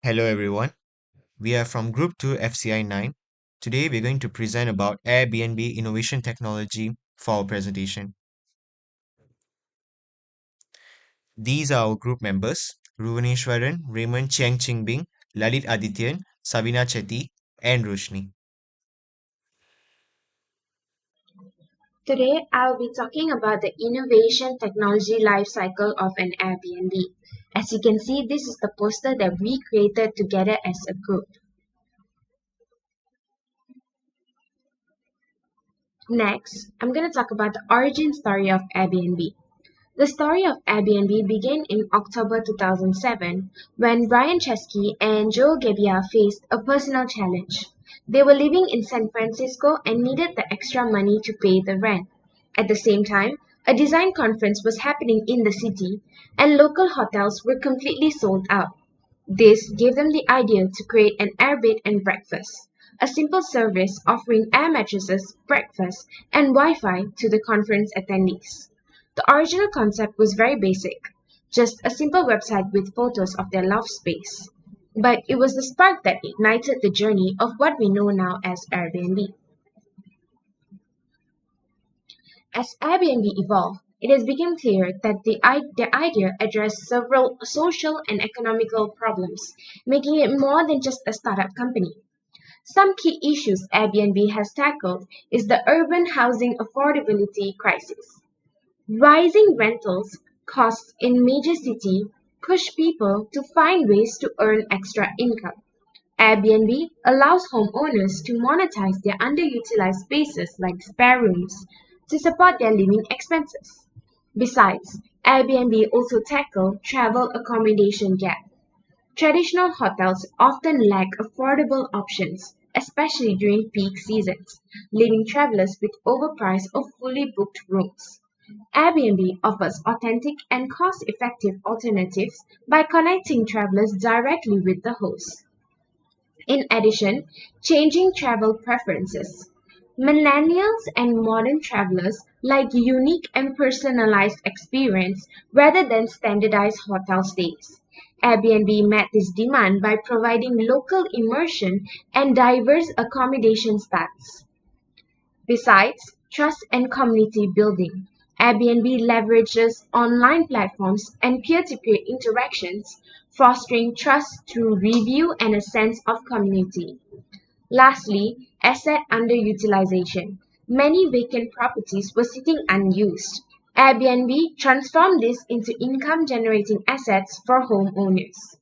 Hello everyone. We are from Group 2 FCI 9. Today we're going to present about Airbnb innovation technology for our presentation. These are our group members: Ruvaneshwaran, Raymond Chiang Chingbing, Lalit Adityan, Sabina Chetty, and Roshni. Today, I'll be talking about the innovation technology life cycle of an Airbnb. As you can see, this is the poster that we created together as a group. Next, I'm going to talk about the origin story of Airbnb. The story of Airbnb began in October 2007 when Brian Chesky and Joe Gebbia faced a personal challenge. They were living in San Francisco and needed the extra money to pay the rent. At the same time, a design conference was happening in the city, and local hotels were completely sold out. This gave them the idea to create an air bed and breakfast, a simple service offering air mattresses, breakfast, and Wi-Fi to the conference attendees. The original concept was very basic, just a simple website with photos of their love space. But it was the spark that ignited the journey of what we know now as Airbnb. As Airbnb evolved, it has become clear that the idea addressed several social and economical problems, making it more than just a startup company. Some key issues Airbnb has tackled is the urban housing affordability crisis. Rising rentals costs in major cities push people to find ways to earn extra income. Airbnb allows homeowners to monetize their underutilized spaces like spare rooms to support their living expenses. Besides, Airbnb also tackle travel accommodation gap. Traditional hotels often lack affordable options, especially during peak seasons, leaving travelers with overpriced or fully booked rooms. Airbnb offers authentic and cost-effective alternatives by connecting travelers directly with the host. In addition, changing travel preferences. Millennials and modern travelers like unique and personalized experience rather than standardized hotel stays. Airbnb met this demand by providing local immersion and diverse accommodation styles. Besides trust and community building, Airbnb leverages online platforms and peer-to-peer interactions, fostering trust through review and a sense of community. Lastly, asset underutilization. Many vacant properties were sitting unused. Airbnb transformed this into income generating assets for homeowners.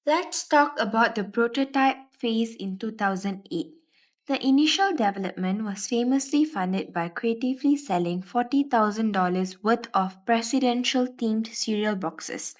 Let's talk about the prototype phase in 2008. The initial development was famously funded by creatively selling $40,000 worth of presidential themed cereal boxes.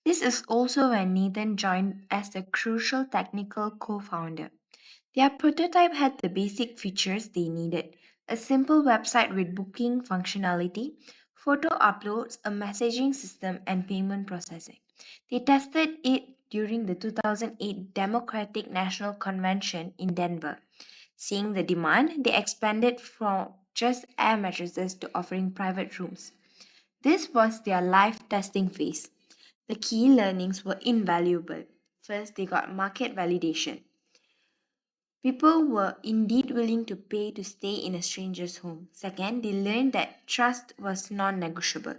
This is also when Nathan joined as the crucial technical co founder. Their prototype had the basic features they needed: a simple website with booking functionality, photo uploads, a messaging system, and payment processing. They tested it during the 2008 Democratic National Convention in Denver. Seeing the demand, they expanded from just air mattresses to offering private rooms. This was their live testing phase. The key learnings were invaluable. First, they got market validation. People were indeed willing to pay to stay in a stranger's home. Second, they learned that trust was non negotiable.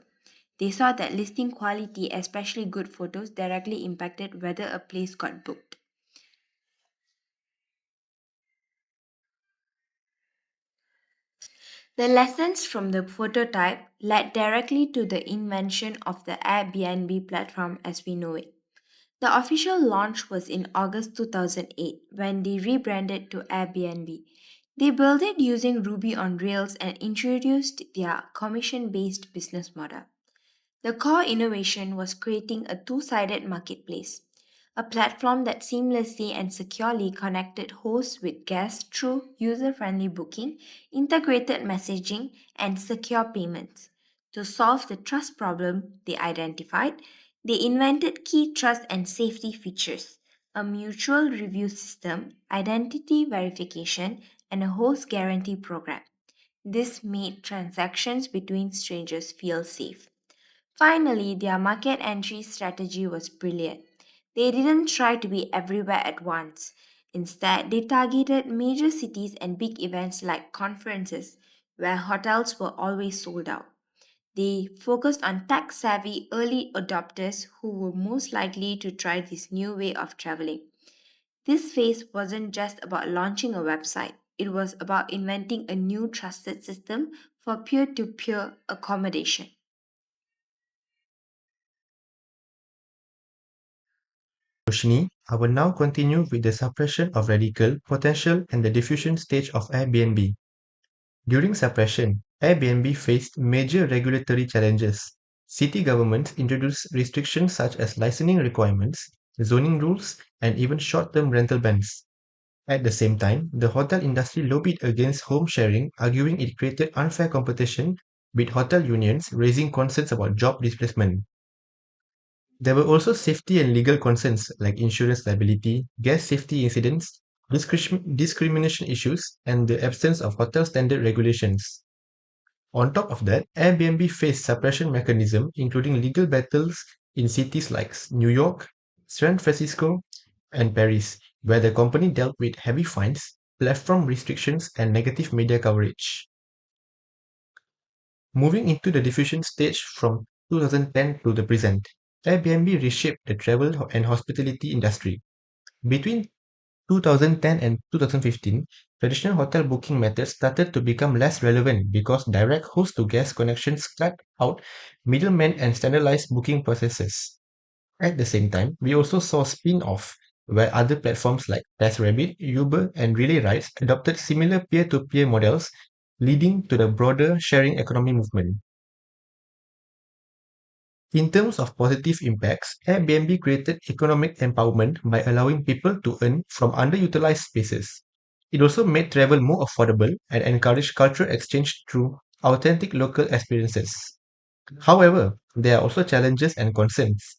They saw that listing quality, especially good photos, directly impacted whether a place got booked. The lessons from the prototype led directly to the invention of the Airbnb platform as we know it. The official launch was in August 2008 when they rebranded to Airbnb. They built it using Ruby on Rails and introduced their commission based business model. The core innovation was creating a two sided marketplace, a platform that seamlessly and securely connected hosts with guests through user friendly booking, integrated messaging, and secure payments. To solve the trust problem they identified, they invented key trust and safety features: a mutual review system, identity verification, and a host guarantee program. This made transactions between strangers feel safe. Finally, their market entry strategy was brilliant. They didn't try to be everywhere at once. Instead, they targeted major cities and big events like conferences, where hotels were always sold out. They focused on tech savvy early adopters who were most likely to try this new way of traveling. This phase wasn't just about launching a website, it was about inventing a new trusted system for peer to peer accommodation. Roshni, I will now continue with the suppression of radical, potential, and the diffusion stage of Airbnb. During suppression, Airbnb faced major regulatory challenges. City governments introduced restrictions such as licensing requirements, zoning rules, and even short-term rental bans. At the same time, the hotel industry lobbied against home sharing, arguing it created unfair competition, with hotel unions raising concerns about job displacement. There were also safety and legal concerns like insurance liability, gas safety incidents, discrimination issues, and the absence of hotel standard regulations. On top of that, Airbnb faced suppression mechanism, including legal battles in cities like New York, San Francisco, and Paris, where the company dealt with heavy fines, platform restrictions, and negative media coverage. Moving into the diffusion stage from 2010 to the present, Airbnb reshaped the travel and hospitality industry. Between 2010 and 2015, traditional hotel booking methods started to become less relevant because direct host-to-guest connections cut out middlemen and standardized booking processes. At the same time, we also saw spin-off where other platforms like TestRabbit, Uber, and Relay Rides adopted similar peer-to-peer models, leading to the broader sharing economy movement. In terms of positive impacts, Airbnb created economic empowerment by allowing people to earn from underutilized spaces. It also made travel more affordable and encouraged cultural exchange through authentic local experiences. However, there are also challenges and concerns.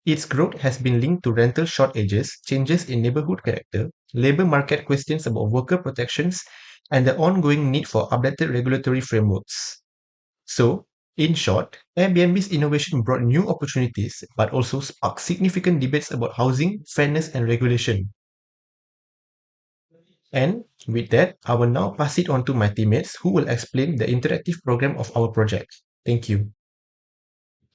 Its growth has been linked to rental shortages, changes in neighborhood character, labor market questions about worker protections, and the ongoing need for updated regulatory frameworks. So, in short, Airbnb's innovation brought new opportunities but also sparked significant debates about housing, fairness, and regulation. And with that, I will now pass it on to my teammates who will explain the interactive program of our project. Thank you.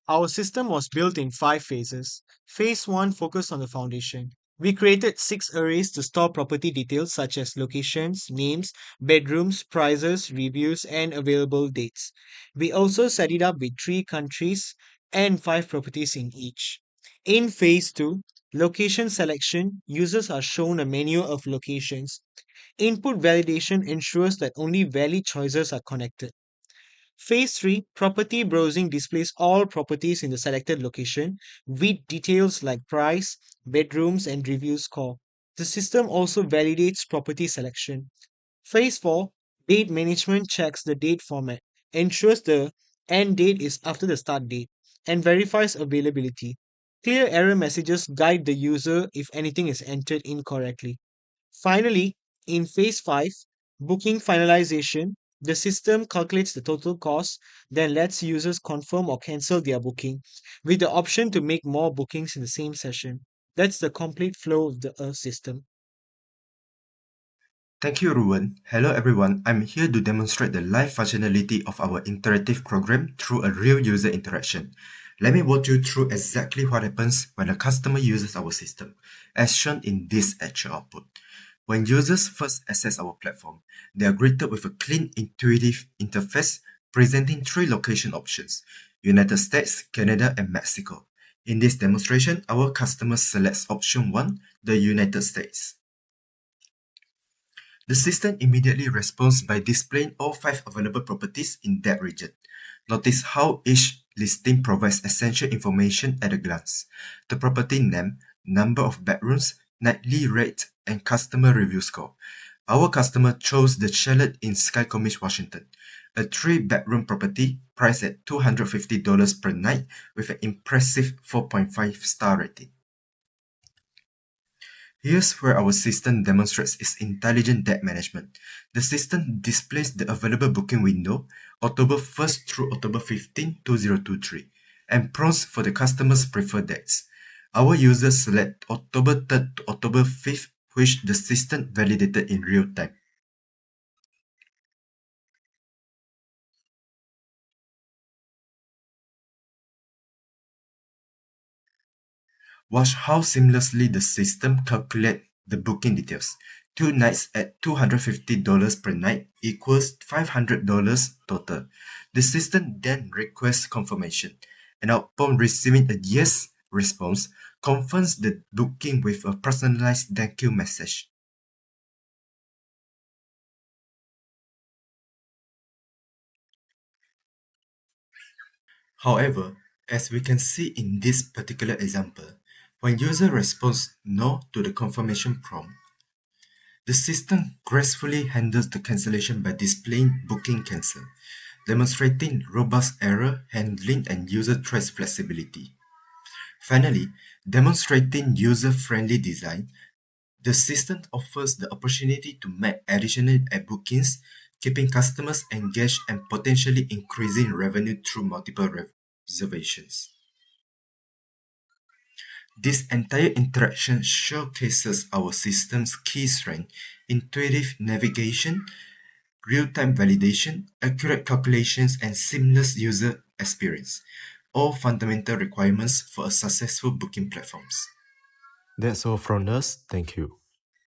Our system was built in 5 phases. Phase 1 focused on the foundation. We created 6 arrays to store property details such as locations, names, bedrooms, prices, reviews, and available dates. We also set it up with 3 countries and 5 properties in each. In Phase 2, location selection, users are shown a menu of locations. Input validation ensures that only valid choices are connected. Phase 3 property browsing displays all properties in the selected location with details like price, bedrooms, and review score. The system also validates property selection. Phase 4 date management checks the date format, ensures the end date is after the start date, and verifies availability. Clear error messages guide the user if anything is entered incorrectly. Finally, in phase 5, booking finalization, the system calculates the total cost, then lets users confirm or cancel their booking, with the option to make more bookings in the same session. That's the complete flow of the system. Thank you, Ruwen. Hello, everyone. I'm here to demonstrate the live functionality of our interactive program through a real user interaction. Let me walk you through exactly what happens when a customer uses our system, as shown in this actual output. When users first access our platform, they are greeted with a clean, intuitive interface presenting 3 location options: United States, Canada, and Mexico. In this demonstration, our customer selects option 1, the United States. The system immediately responds by displaying all 5 available properties in that region. Notice how each listing provides essential information at a glance: the property name, number of bedrooms, nightly rate, and customer review score. Our customer chose the chalet in Skycomish, Washington, a 3-bedroom property priced at $250 per night with an impressive 4.5-star rating. Here's where our system demonstrates its intelligent debt management. The system displays the available booking window, October 1st through October 15, 2023. and prompts for the customer's preferred dates. Our users select October 3rd to October 5th, which the system validated in real time. Watch how seamlessly the system calculates the booking details. 2 nights at $250 per night equals $500 total. The system then requests confirmation, and upon receiving a yes response, confirms the booking with a personalized thank you message. However, as we can see in this particular example, when user responds no to the confirmation prompt, the system gracefully handles the cancellation by displaying booking cancel, demonstrating robust error handling and user choice flexibility. Finally, demonstrating user-friendly design, the system offers the opportunity to make additional bookings, keeping customers engaged and potentially increasing revenue through multiple reservations. This entire interaction showcases our system's key strength: intuitive navigation, real-time validation, accurate calculations, and seamless user experience, all fundamental requirements for a successful booking platforms. That's all from us. Thank you.